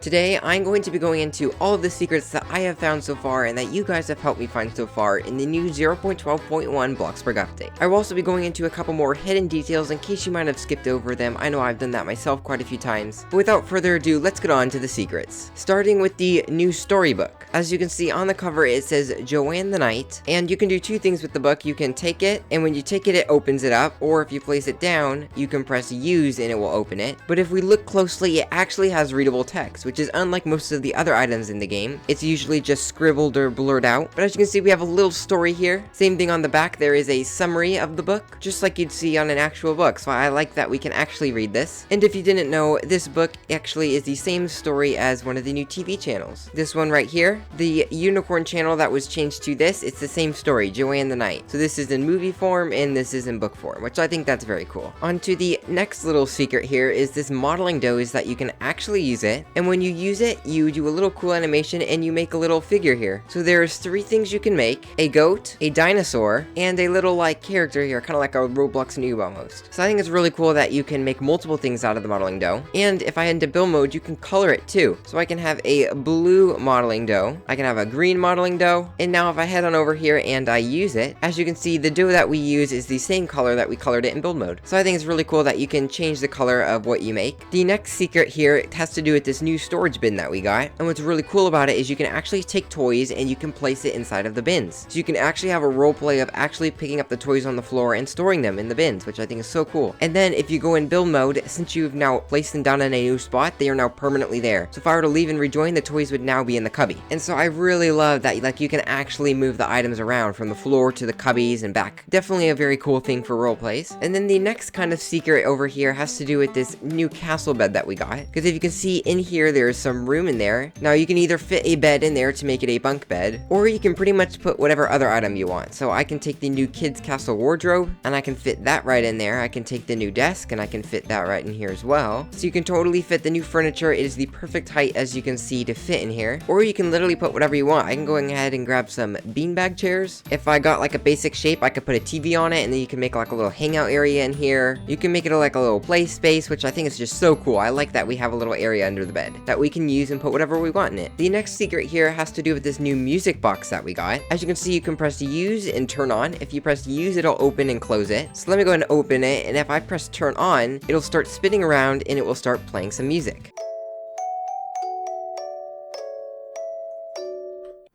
Today, I'm going to be going into all of the secrets that I have found so far and that you guys have helped me find so far in the new 0.12.1 Bloxburg update. I will also be going into a couple more hidden details in case you might have skipped over them. I know I've done that myself quite a few times. But without further ado, let's get on to the secrets. Starting with the new storybook. As you can see on the cover, it says Joanne the Knight, and you can do two things with the book. You can take it, and when you take it, it opens it up, or if you place it down, you can press use and it will open it. But if we look closely, it actually has readable text, which is unlike most of the other items in the game. It's usually just scribbled or blurred out. But as you can see, we have a little story here. Same thing on the back, there is a summary of the book, just like you'd see on an actual book. So I like that we can actually read this. And if you didn't know, this book actually is the same story as one of the new TV channels. This one right here, the unicorn channel that was changed to this, it's the same story, Joanne the Knight. So this is in movie form and this is in book form, which I think that's very cool. On to the next little secret here is this modeling dough is that you can actually use it. And when you use it, you do a little cool animation and you make a little figure here. So there's three things you can make: a goat, a dinosaur, and a little like character here, kind of like a Roblox noob almost. So I think it's really cool that you can make multiple things out of the modeling dough. And if I head into build mode, you can color it too. So I can have a blue modeling dough, I can have a green modeling dough, and now if I head on over here and I use it, as you can see, the dough that we use is the same color that we colored it in build mode. So I think it's really cool that you can change the color of what you make. The next secret here has to do with this new storage bin that we got, and what's really cool about it is you can actually take toys and you can place it inside of the bins. So you can actually have a role play of actually picking up the toys on the floor and storing them in the bins, which I think is so cool. And then if you go in build mode, since you've now placed them down in a new spot, they are now permanently there. So if I were to leave and rejoin, the toys would now be in the cubby. And so I really love that you can actually move the items around from the floor to the cubbies and back. Definitely a very cool thing for role plays. And then the next kind of secret over here has to do with this new castle bed that we got. Because if you can see in here, there's some room in there. Now you can either fit a bed in there to make it a bunk bed, or you can pretty much put whatever other item you want. So I can take the new kids castle wardrobe and I can fit that right in there. I can take the new desk and I can fit that right in here as well. So you can totally fit the new furniture. It is the perfect height, as you can see, to fit in here. Or you can literally put whatever you want. I can go ahead and grab some beanbag chairs. If I got like a basic shape, I could put a TV on it, and then you can make like a little hangout area in here. You can make it like a little play space, which I think is just so cool. I like that we have a little area under the bed that we can use and put whatever we want in it. The next secret here has to do with this new music box that we got. As you can see, you can press use and turn on. If you press use, it'll open and close it. So let me go ahead and open it, and if I press turn on, it'll start spinning around and it will start playing some music.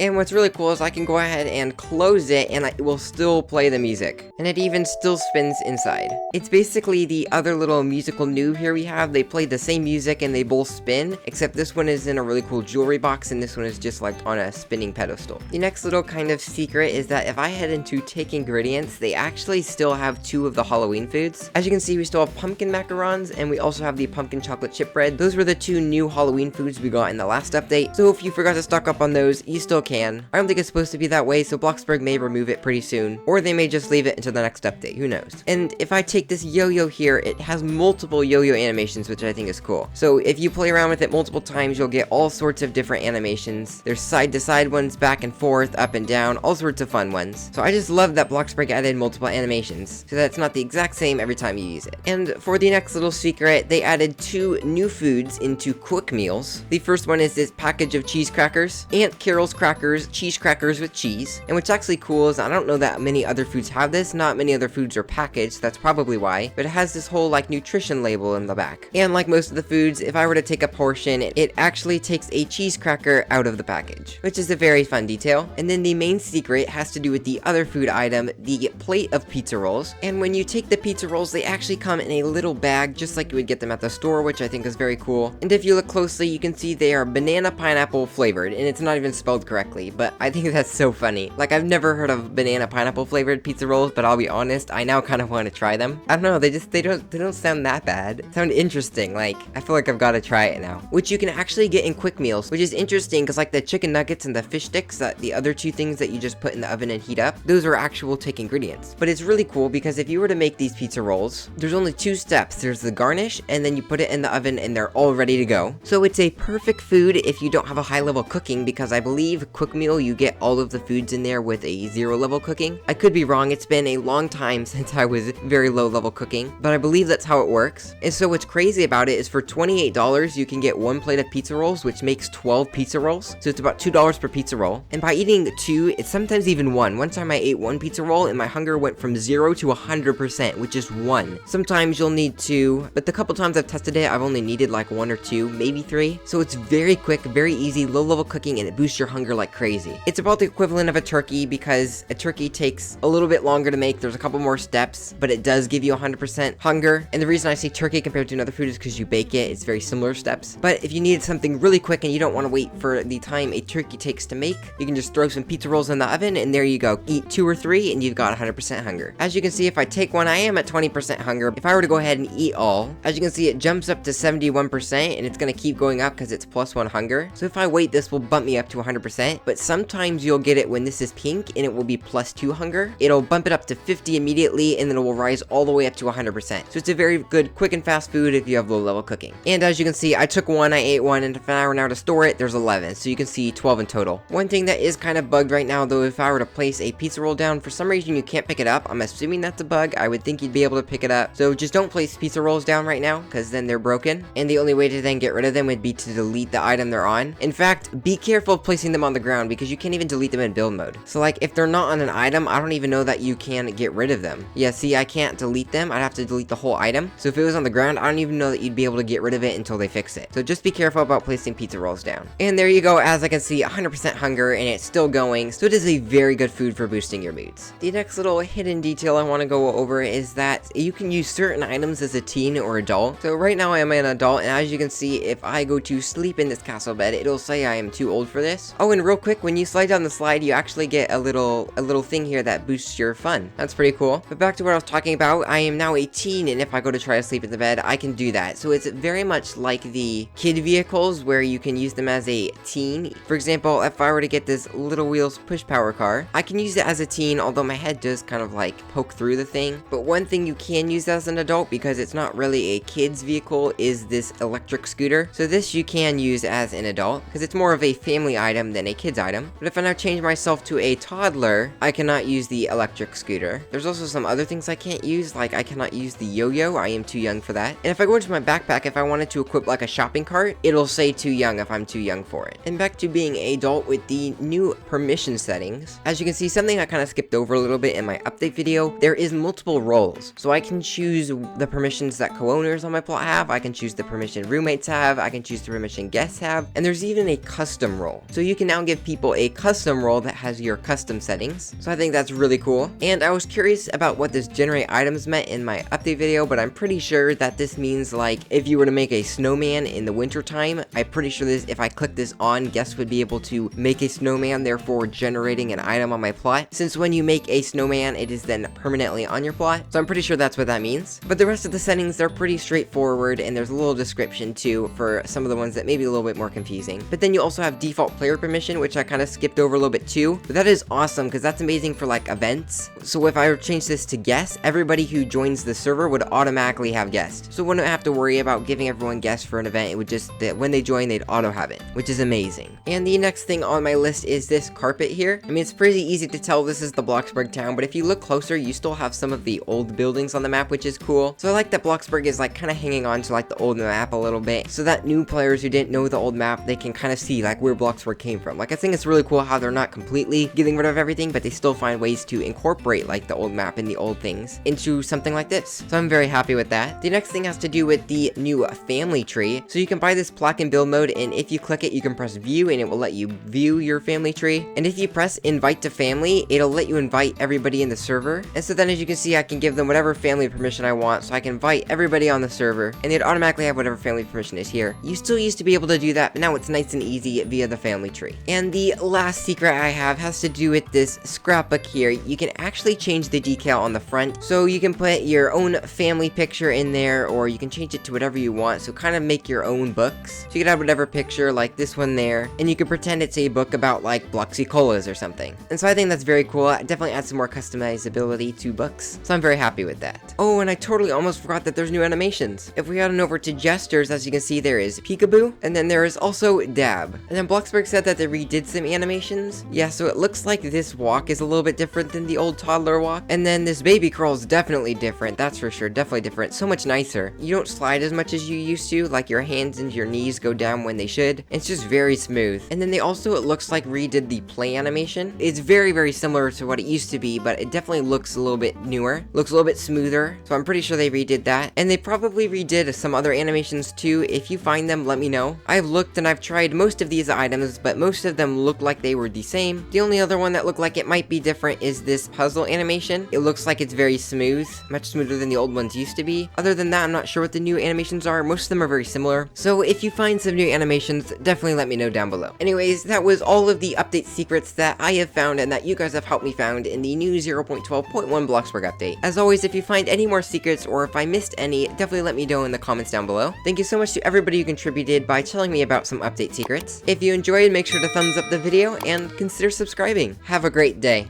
And what's really cool is I can go ahead and close it and it will still play the music. And it even still spins inside. It's basically the other little musical noob here we have. They play the same music and they both spin, except this one is in a really cool jewelry box and this one is just like on a spinning pedestal. The next little kind of secret is that if I head into take ingredients, they actually still have two of the Halloween foods. As you can see, we still have pumpkin macarons and we also have the pumpkin chocolate chip bread. Those were the two new Halloween foods we got in the last update. So if you forgot to stock up on those, you still can. I don't think it's supposed to be that way, so Bloxburg may remove it pretty soon, or they may just leave it until the next update, who knows. And if I take this yo-yo here, it has multiple yo-yo animations, which I think is cool. So if you play around with it multiple times, you'll get all sorts of different animations. There's side-to-side ones, back and forth, up and down, all sorts of fun ones. So I just love that Bloxburg added multiple animations, so that it's not the exact same every time you use it. And for the next little secret, they added two new foods into quick meals. The first one is this package of cheese crackers, Aunt Carol's crackers, cheese crackers with cheese. And what's actually cool is I don't know that many other foods have this. Not many other foods are packaged, that's probably why, but it has this whole like nutrition label in the back. And like most of the foods, if I were to take a portion, it actually takes a cheese cracker out of the package, which is a very fun detail. And then the main secret has to do with the other food item, the plate of pizza rolls. And when you take the pizza rolls, they actually come in a little bag, just like you would get them at the store, which I think is very cool. And if you look closely, you can see they are banana pineapple flavored, and it's not even spelled correctly, but I think that's so funny. Like, I've never heard of banana pineapple flavored pizza rolls, but I'll be honest, I now kind of want to try them. I don't know, they don't sound that bad. They sound interesting. Like, I feel like I've got to try it now. Which you can actually get in quick meals, which is interesting because like the chicken nuggets and the fish sticks, the other two things that you just put in the oven and heat up, those are actual take ingredients. But it's really cool because if you were to make these pizza rolls, there's only two steps. There's the garnish, and then you put it in the oven and they're all ready to go. So it's a perfect food if you don't have a high level cooking, because I believe quick meal, you get all of the foods in there with a 0 level cooking. I could be wrong, it's been a long time since I was very low level cooking, but I believe that's how it works. And so what's crazy about it is for $28, you can get 1 plate of pizza rolls, which makes 12 pizza rolls. So it's about $2 per pizza roll. And by eating 2, it's sometimes even 1. One time I ate 1 pizza roll and my hunger went from 0 to 100%, which is 1. Sometimes you'll need 2, but the couple times I've tested it, I've only needed like 1 or 2, maybe 3. So it's very quick, very easy, low level cooking, and it boosts your hunger like crazy. It's about the equivalent of a turkey because a turkey takes a little bit longer to make. There's a couple more steps, but it does give you 100% hunger. And the reason I say turkey compared to another food is because you bake it. It's very similar steps. But if you need something really quick and you don't want to wait for the time a turkey takes to make, you can just throw some pizza rolls in the oven and there you go. Eat 2 or 3 and you've got 100% hunger. As you can see, if I take one, I am at 20% hunger. If I were to go ahead and eat all, as you can see, it jumps up to 71% and it's going to keep going up because it's +1 hunger. So if I wait, this will bump me up to 100%, but sometimes you'll get it when this is pink and it will be +2 hunger. It'll bump it up to 50 immediately and then it will rise all the way up to 100%. So it's a very good quick and fast food if you have low level cooking. And as you can see, I took 1, I ate 1, and if I were now to store it, there's 11. So you can see 12 in total. One thing that is kind of bugged right now though, if I were to place a pizza roll down, for some reason you can't pick it up. I'm assuming that's a bug. I would think you'd be able to pick it up. So just don't place pizza rolls down right now because then they're broken. And the only way to then get rid of them would be to delete the item they're on. In fact, be careful of placing them on the ground because you can't even delete them in build mode. So like if they're not on an item, I don't even know that you can get rid of them. Yeah, see, I can't delete them. I'd have to delete the whole item. So if it was on the ground, I don't even know that you'd be able to get rid of it until they fix it. So just be careful about placing pizza rolls down. And there you go. As I can see, 100% hunger and it's still going. So it is a very good food for boosting your moods. The next little hidden detail I want to go over is that you can use certain items as a teen or adult. So right now I am an adult, and as you can see, if I go to sleep in this castle bed, it'll say I am too old for this. Oh, and real quick, when you slide down the slide, you actually get a little thing here that boosts your fun. That's pretty cool. But back to what I was talking about, I am now a teen, and if I go to try to sleep in the bed, I can do that. So it's very much like the kid vehicles where you can use them as a teen. For example, if I were to get this Little Wheels push power car, I can use it as a teen, although my head does kind of like poke through the thing. But one thing you can use as an adult, because it's not really a kid's vehicle, is this electric scooter. So this you can use as an adult because it's more of a family item than a kid's item. But if I now change myself to a toddler, I cannot use the electric scooter. There's also some other things I can't use, like I cannot use the yo-yo. I am too young for that. And if I go into my backpack, if I wanted to equip like a shopping cart, it'll say too young if I'm too young for it. And back to being an adult with the new permission settings. As you can see, something I kind of skipped over a little bit in my update video, there is multiple roles. So I can choose the permissions that co-owners on my plot have, I can choose the permission roommates have, I can choose the permission guests have, and there's even a custom role. So you can now give people a custom role that has your custom settings. So I think that's really cool. And I was curious about what this generate items meant in my update video, but I'm pretty sure that this means like if you were to make a snowman in the winter time, I'm pretty sure this, if I click this on, guests would be able to make a snowman, therefore generating an item on my plot. Since when you make a snowman, it is then permanently on your plot. So I'm pretty sure that's what that means. But the rest of the settings, they're pretty straightforward, and there's a little description too for some of the ones that may be a little bit more confusing. But then you also have default player permission, which I kind of skipped over a little bit too. But that is awesome because that's amazing for like events. So if I change this to guests, everybody who joins the server would automatically have guests. So wouldn't have to worry about giving everyone guests for an event. It would just, that when they join, they'd auto have it, which is amazing. And the next thing on my list is this carpet here. I mean, it's pretty easy to tell this is the Bloxburg town, but if you look closer, you still have some of the old buildings on the map, which is cool. So I like that Bloxburg is like kind of hanging on to like the old map a little bit, so that new players who didn't know the old map, they can kind of see like where Bloxburg came from. Like I think it's really cool how they're not completely getting rid of everything, but they still find ways to incorporate like the old map and the old things into something like this. So I'm very happy with that. The next thing has to do with the new family tree. So you can buy this plaque in build mode, and if you click it, you can press view and it will let you view your family tree. And if you press invite to family, it'll let you invite everybody in the server. And so then as you can see, I can give them whatever family permission I want. So I can invite everybody on the server and they'd automatically have whatever family permission is here. You still used to be able to do that, but now it's nice and easy via the family tree. And the last secret I have has to do with this scrapbook here. You can actually change the decal on the front. So you can put your own family picture in there, or you can change it to whatever you want. So kind of make your own books. So you could have whatever picture like this one there, and you could pretend it's a book about like Bloxy Colas or something. And so I think that's very cool. It definitely adds some more customizability to books. So I'm very happy with that. Oh, and I totally almost forgot that there's new animations. If we head on over to gestures, as you can see, there is Peekaboo, and then there is also Dab. And then Bloxburg said that they redid some animations. Yeah, so it looks like this walk is a little bit different than the old toddler walk. And then this baby crawl is definitely different, that's for sure, definitely different, so much nicer. You don't slide as much as you used to, like your hands and your knees go down when they should. It's just very smooth. And then they also, it looks like, redid the play animation. It's very, very similar to what it used to be, but it definitely looks a little bit newer, looks a little bit smoother, so I'm pretty sure they redid that. And they probably redid some other animations too. If you find them, let me know. I've looked and I've tried most of these items, but most of them look like they were the same. The only other one that looked like it might be different is this puzzle animation. It looks like it's very smooth, much smoother than the old ones used to be. Other than that, I'm not sure what the new animations are. Most of them are very similar. So if you find some new animations, definitely let me know down below. Anyways, that was all of the update secrets that I have found and that you guys have helped me found in the new 0.12.1 Bloxburg update. As always, if you find any more secrets or if I missed any, definitely let me know in the comments down below. Thank you so much to everybody who contributed by telling me about some update secrets. If you enjoyed, make sure to thumbs up the video and consider subscribing. Have a great day.